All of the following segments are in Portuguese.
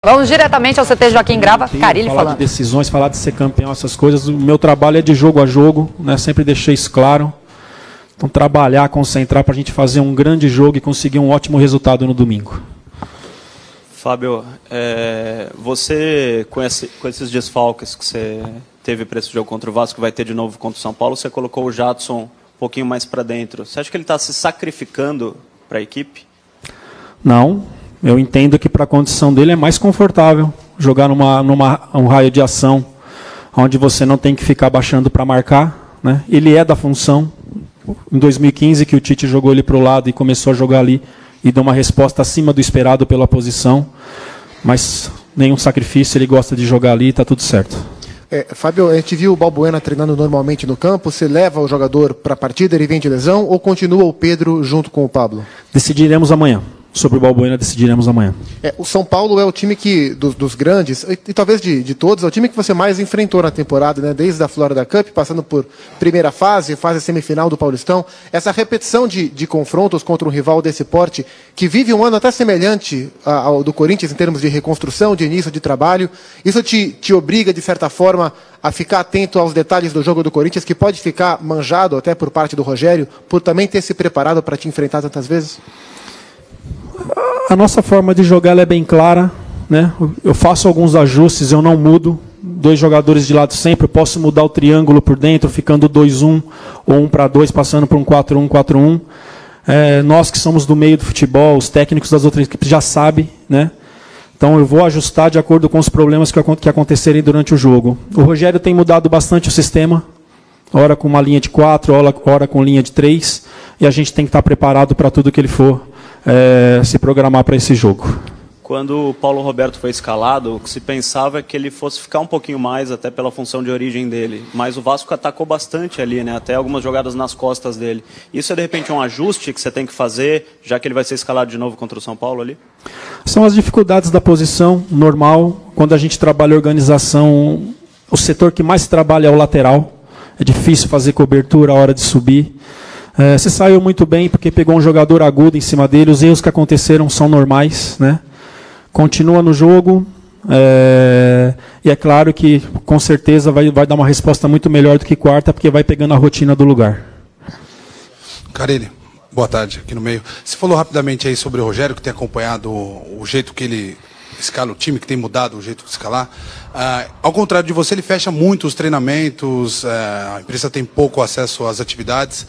Vamos diretamente ao CT Joaquim Grava, Carille falar falando. de decisões, falar de ser campeão, essas coisas. O meu trabalho é de jogo a jogo, né? Sempre deixei isso claro. Então trabalhar, concentrar para a gente fazer um grande jogo e conseguir um ótimo resultado no domingo. Fábio, você com esses desfalques que você teve para esse jogo contra o Vasco, que vai ter de novo contra o São Paulo, você colocou o Jadson um pouquinho mais para dentro. Você acha que ele está se sacrificando para a equipe? Não, eu entendo que para a condição dele é mais confortável jogar um raio de ação onde você não tem que ficar baixando para marcar, né? Ele é da função. Em 2015 que o Tite jogou ele para o lado e começou a jogar ali e deu uma resposta acima do esperado pela posição, mas nenhum sacrifício, ele gosta de jogar ali e está tudo certo. Fábio, a gente viu o Balbuena treinando normalmente no campo. Você leva o jogador para a partida, ele vem de lesão, ou continua o Pedro junto com o Pablo? Decidiremos amanhã. Sobre o Balbuena decidiremos amanhã. O São Paulo é o time que, dos grandes, e talvez de todos, é o time que você mais enfrentou na temporada, né? Desde a Florida Cup, passando por primeira fase semifinal do Paulistão. Essa repetição de confrontos contra um rival desse porte, que vive um ano até semelhante ao do Corinthians em termos de reconstrução, de início de trabalho, isso te obriga, de certa forma, a ficar atento aos detalhes do jogo do Corinthians, que pode ficar manjado até por parte do Rogério, por também ter se preparado para te enfrentar tantas vezes? A nossa forma de jogar é bem clara, né? Eu faço alguns ajustes, eu não mudo. 2 jogadores de lado sempre, eu posso mudar o triângulo por dentro, ficando 2-1 ou 1-2, passando por um 4-1, 4-1. Nós que somos do meio do futebol, os técnicos das outras equipes já sabem, né? Então eu vou ajustar de acordo com os problemas que acontecerem durante o jogo. O Rogério tem mudado bastante o sistema, ora com uma linha de 4, ora com linha de 3, e a gente tem que estar preparado para tudo que ele for se programar para esse jogo. Quando o Paulo Roberto foi escalado, o que se pensava é que ele fosse ficar um pouquinho mais, até pela função de origem dele. Mas o Vasco atacou bastante ali, né? Até algumas jogadas nas costas dele. Isso é, de repente, um ajuste que você tem que fazer, já que ele vai ser escalado de novo contra o São Paulo ali? São as dificuldades da posição, normal. Quando a gente trabalha organização, o setor que mais trabalha é o lateral. É difícil fazer cobertura a hora de subir. Você saiu muito bem porque pegou um jogador agudo em cima dele. Os erros que aconteceram são normais, né? Continua no jogo. E é claro que, com certeza, vai dar uma resposta muito melhor do que quarta, porque vai pegando a rotina do lugar. Carille, boa tarde, aqui no meio. Você falou rapidamente aí sobre o Rogério, que tem acompanhado o jeito que ele escala o time, que tem mudado o jeito de escalar. Ao contrário de você, ele fecha muito os treinamentos, a imprensa tem pouco acesso às atividades.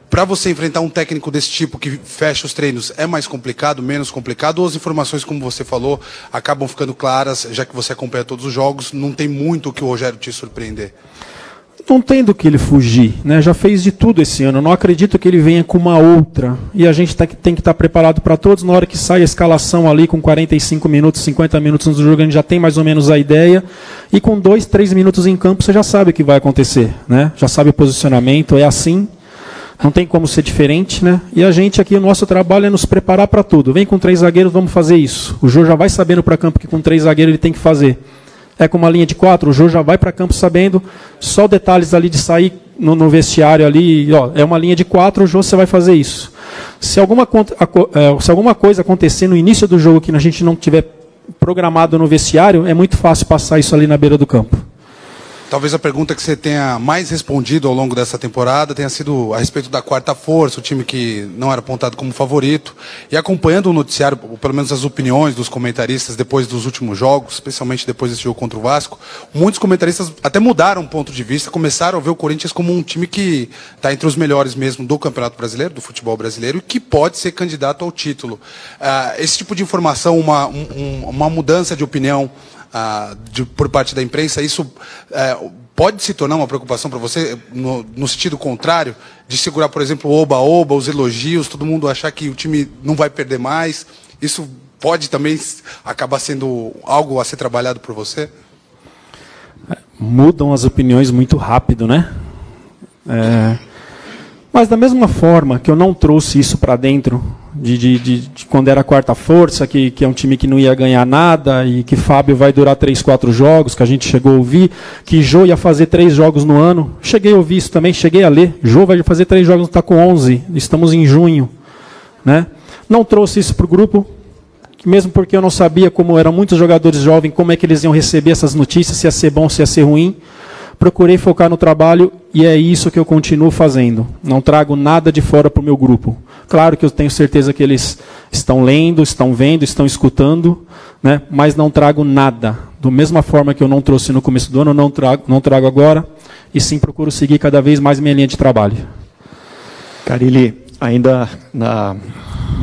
Para você enfrentar um técnico desse tipo que fecha os treinos, é mais complicado, menos complicado? Ou as informações, como você falou, acabam ficando claras, já que você acompanha todos os jogos, não tem muito o que o Rogério te surpreender? Não tem do que ele fugir, né? Já fez de tudo esse ano. Eu não acredito que ele venha com uma outra. E a gente tem que estar preparado para todos. Na hora que sai a escalação ali, com 45 minutos, 50 minutos no jogo, a gente já tem mais ou menos a ideia. E com 2, 3 minutos em campo, você já sabe o que vai acontecer, né? Já sabe o posicionamento, é assim. Não tem como ser diferente, né? E a gente aqui, o nosso trabalho é nos preparar para tudo. Vem com 3 zagueiros, vamos fazer isso. O Jô já vai sabendo para campo que com 3 zagueiros ele tem que fazer. É com uma linha de 4, o Jô já vai para campo sabendo, só detalhes ali de sair no vestiário ali, ó, é uma linha de 4, o Jô você vai fazer isso. Se alguma coisa acontecer no início do jogo que a gente não tiver programado no vestiário, é muito fácil passar isso ali na beira do campo. Talvez a pergunta que você tenha mais respondido ao longo dessa temporada tenha sido a respeito da quarta força, o time que não era apontado como favorito. E acompanhando o noticiário, ou pelo menos as opiniões dos comentaristas depois dos últimos jogos, especialmente depois desse jogo contra o Vasco, muitos comentaristas até mudaram o ponto de vista, começaram a ver o Corinthians como um time que está entre os melhores mesmo do Campeonato Brasileiro, do futebol brasileiro, e que pode ser candidato ao título. Esse tipo de informação, uma mudança de opinião por parte da imprensa, isso pode se tornar uma preocupação para você no sentido contrário, de segurar, por exemplo, o oba-oba, os elogios, todo mundo achar que o time não vai perder mais? Isso pode também acabar sendo algo a ser trabalhado por você? Mudam as opiniões muito rápido, né? Mas da mesma forma que eu não trouxe isso para dentro, de quando era a quarta força, que é um time que não ia ganhar nada, e que Fábio vai durar 3, 4 jogos, que a gente chegou a ouvir, que Jô ia fazer 3 jogos no ano. Cheguei a ouvir isso também, cheguei a ler. Jô vai fazer 3 jogos, está com 11, estamos em junho, né? Não trouxe isso para o grupo, mesmo porque eu não sabia como eram muitos jogadores jovens, como é que eles iam receber essas notícias, se ia ser bom, se ia ser ruim. Procurei focar no trabalho e é isso que eu continuo fazendo. Não trago nada de fora para o meu grupo. Claro que eu tenho certeza que eles estão lendo, estão vendo, estão escutando, né? Mas não trago nada. Da mesma forma que eu não trouxe no começo do ano, eu não trago agora. E sim procuro seguir cada vez mais minha linha de trabalho. Carille, ainda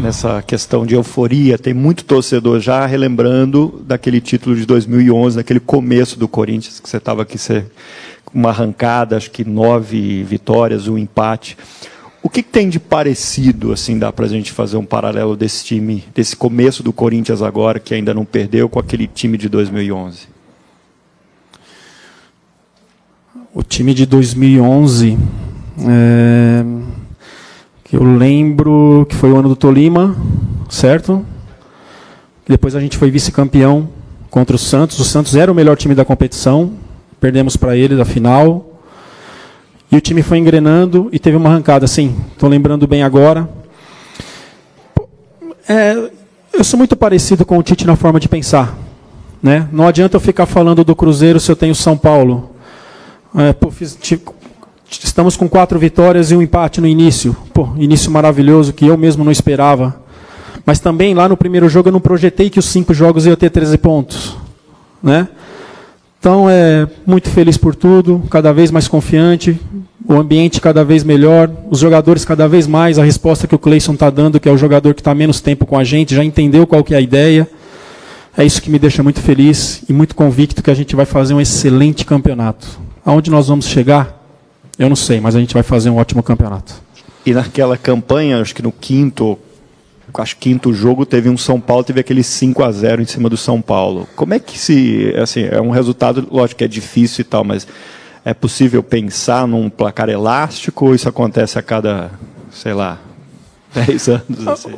nessa questão de euforia, tem muito torcedor já relembrando daquele título de 2011, daquele começo do Corinthians, que você estava aqui, uma arrancada, acho que 9 vitórias, 1 empate. O que tem de parecido, assim, dá para a gente fazer um paralelo desse time, desse começo do Corinthians agora, que ainda não perdeu, com aquele time de 2011? O time de 2011, eu lembro que foi o ano do Tolima, certo? Depois a gente foi vice-campeão contra o Santos. O Santos era o melhor time da competição, perdemos para ele da final. E o time foi engrenando e teve uma arrancada, sim. Estou lembrando bem agora. Eu sou muito parecido com o Tite na forma de pensar, né? Não adianta eu ficar falando do Cruzeiro se eu tenho São Paulo. Estamos com 4 vitórias e 1 empate no início. Início maravilhoso que eu mesmo não esperava. Mas também lá no primeiro jogo eu não projetei que os 5 jogos iam ter 13 pontos, né? Então, muito feliz por tudo, cada vez mais confiante, o ambiente cada vez melhor, os jogadores cada vez mais, a resposta que o Cleison está dando, que é o jogador que está menos tempo com a gente, já entendeu qual que é a ideia. É isso que me deixa muito feliz e muito convicto que a gente vai fazer um excelente campeonato. Aonde nós vamos chegar, eu não sei, mas a gente vai fazer um ótimo campeonato. E naquela campanha, acho que no quinto jogo, teve um São Paulo, teve aquele 5-0 em cima do São Paulo. Como é que é um resultado, lógico que é difícil e tal, mas é possível pensar num placar elástico ou isso acontece a cada, 10 anos? Assim?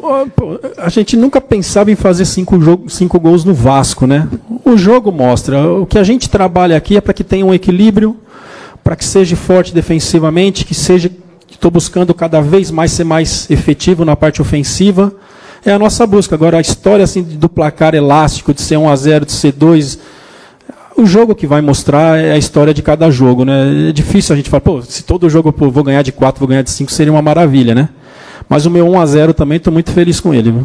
A gente nunca pensava em fazer 5 gols no Vasco, né? O jogo mostra. O que a gente trabalha aqui é para que tenha um equilíbrio, para que seja forte defensivamente, estou buscando cada vez mais ser mais efetivo na parte ofensiva. É a nossa busca. Agora, a história assim, do placar elástico, de ser 1-0, de ser 2, o jogo que vai mostrar é a história de cada jogo, né? É difícil a gente falar, se todo jogo eu vou ganhar de 4, vou ganhar de 5, seria uma maravilha, né? Mas o meu 1-0 também, estou muito feliz com ele. Viu?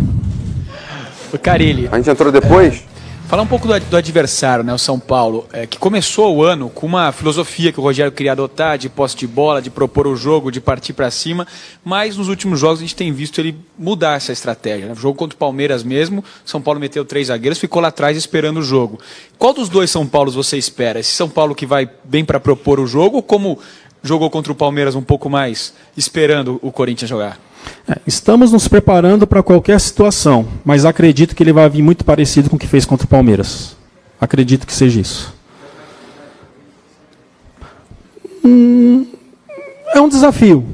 Carille. A gente entrou depois? Falar um pouco do adversário, né, o São Paulo, que começou o ano com uma filosofia que o Rogério queria adotar, de posse de bola, de propor o jogo, de partir para cima, mas nos últimos jogos a gente tem visto ele mudar essa estratégia. Né? O jogo contra o Palmeiras mesmo, São Paulo meteu 3 zagueiros, ficou lá atrás esperando o jogo. Qual dos 2 São Paulos você espera? Esse São Paulo que vai bem para propor o jogo ou como jogou contra o Palmeiras um pouco mais esperando o Corinthians jogar? Estamos nos preparando para qualquer situação, mas acredito que ele vai vir muito parecido com o que fez contra o Palmeiras. Acredito que seja isso. É um desafio,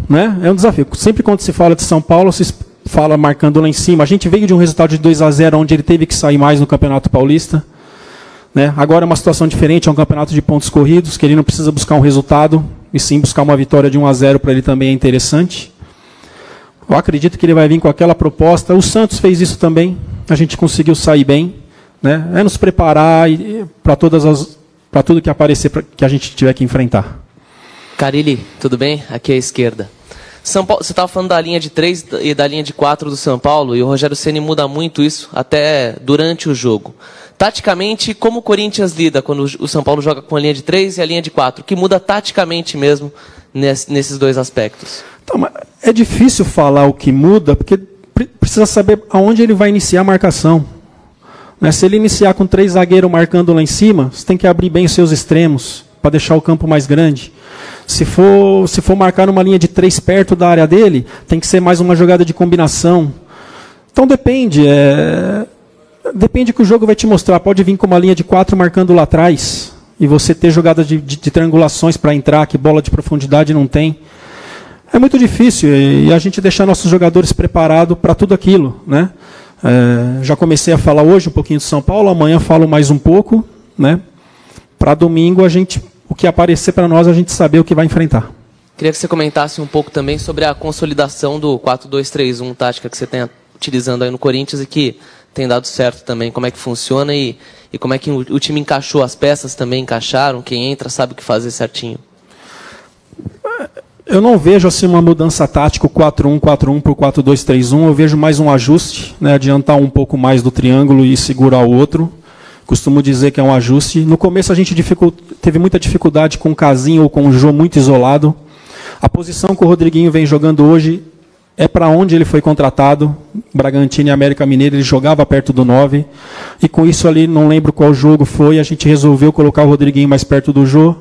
né? É um desafio. Sempre quando se fala de São Paulo, se fala marcando lá em cima. A gente veio de um resultado de 2-0, onde ele teve que sair mais no Campeonato Paulista. Né? Agora é uma situação diferente, é um campeonato de pontos corridos, que ele não precisa buscar um resultado, e sim buscar uma vitória de 1-0 para ele também é interessante. Eu acredito que ele vai vir com aquela proposta. O Santos fez isso também. A gente conseguiu sair bem, né? É nos preparar para tudo que aparecer, que a gente tiver que enfrentar. Carille, tudo bem? Aqui é a esquerda. São Paulo, você estava falando da linha de 3 e da linha de 4 do São Paulo, e o Rogério Ceni muda muito isso até durante o jogo. Taticamente, como o Corinthians lida quando o São Paulo joga com a linha de 3 e a linha de 4? Que muda taticamente mesmo nesses 2 aspectos? Então, é difícil falar o que muda, porque precisa saber aonde ele vai iniciar a marcação. Né? Se ele iniciar com 3 zagueiros marcando lá em cima, você tem que abrir bem os seus extremos, para deixar o campo mais grande. Se for marcar numa linha de 3 perto da área dele, tem que ser mais uma jogada de combinação. Então depende. Depende que o jogo vai te mostrar. Pode vir com uma linha de 4 marcando lá atrás, e você ter jogadas de triangulações para entrar, que bola de profundidade não tem. É muito difícil e a gente deixar nossos jogadores preparados para tudo aquilo, né? Já comecei a falar hoje um pouquinho de São Paulo, amanhã falo mais um pouco, né? Para domingo o que aparecer para nós a gente saber o que vai enfrentar. Queria que você comentasse um pouco também sobre a consolidação do 4-2-3-1, tática que você tem utilizando aí no Corinthians e que tem dado certo também, como é que funciona e como é que o time encaixou, as peças também encaixaram, quem entra sabe o que fazer certinho. Eu não vejo assim uma mudança tática 4-1, 4-1 por 4-2-3-1, eu vejo mais um ajuste, né, adiantar um pouco mais do triângulo e segurar o outro. Costumo dizer que é um ajuste. No começo a gente teve muita dificuldade com o Casinho ou com o Jô muito isolado. A posição que o Rodriguinho vem jogando hoje é para onde ele foi contratado. Bragantino e América Mineiro, ele jogava perto do 9. E com isso ali, não lembro qual jogo foi, a gente resolveu colocar o Rodriguinho mais perto do Jô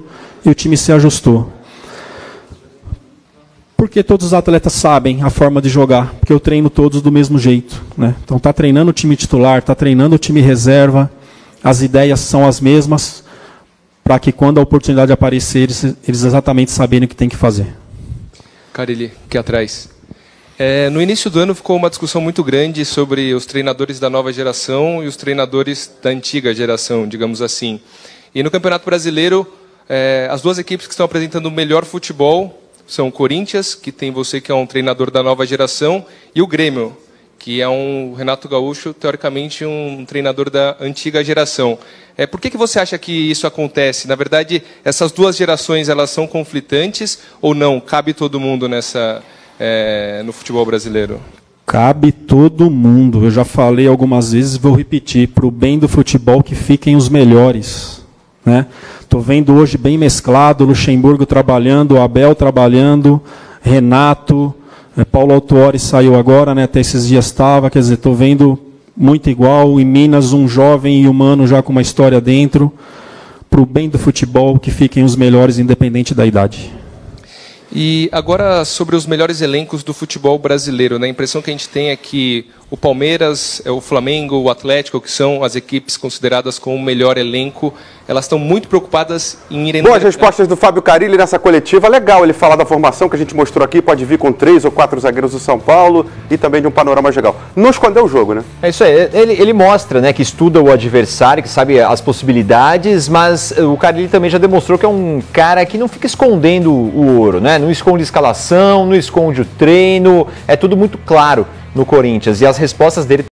e o time se ajustou. Porque todos os atletas sabem a forma de jogar, porque eu treino todos do mesmo jeito, né? Então está treinando o time titular, está treinando o time reserva, as ideias são as mesmas, para que quando a oportunidade aparecer, eles exatamente saberem o que tem que fazer. Carille, aqui atrás. No início do ano ficou uma discussão muito grande sobre os treinadores da nova geração e os treinadores da antiga geração, digamos assim. E no Campeonato Brasileiro, as duas equipes que estão apresentando o melhor futebol são o Corinthians, que tem você que é um treinador da nova geração, e o Grêmio, que é um Renato Gaúcho, teoricamente um treinador da antiga geração. Por que você acha que isso acontece? Na verdade, essas duas gerações elas são conflitantes ou não? Cabe todo mundo no futebol brasileiro? Cabe todo mundo. Eu já falei algumas vezes, vou repetir, para o bem do futebol que fiquem os melhores. Estou vendo hoje bem mesclado, Luxemburgo trabalhando, Abel trabalhando, Renato, Paulo Autuori saiu agora, até esses dias estava, quer dizer, estou vendo muito igual, em Minas um jovem e humano já com uma história dentro, para o bem do futebol que fiquem os melhores, independente da idade. E agora sobre os melhores elencos do futebol brasileiro, né? A impressão que a gente tem é que o Palmeiras, o Flamengo, o Atlético, que são as equipes consideradas como o melhor elenco, elas estão muito preocupadas em irem... Boas respostas do Fábio Carille nessa coletiva. Legal ele falar da formação que a gente mostrou aqui, pode vir com 3 ou 4 zagueiros do São Paulo e também de um panorama legal. Não escondeu o jogo, né? É isso aí. Ele mostra, né, que estuda o adversário, que sabe as possibilidades, mas o Carille também já demonstrou que é um cara que não fica escondendo o ouro, né? Não esconde escalação, não esconde o treino, é tudo muito claro no Corinthians. E as respostas dele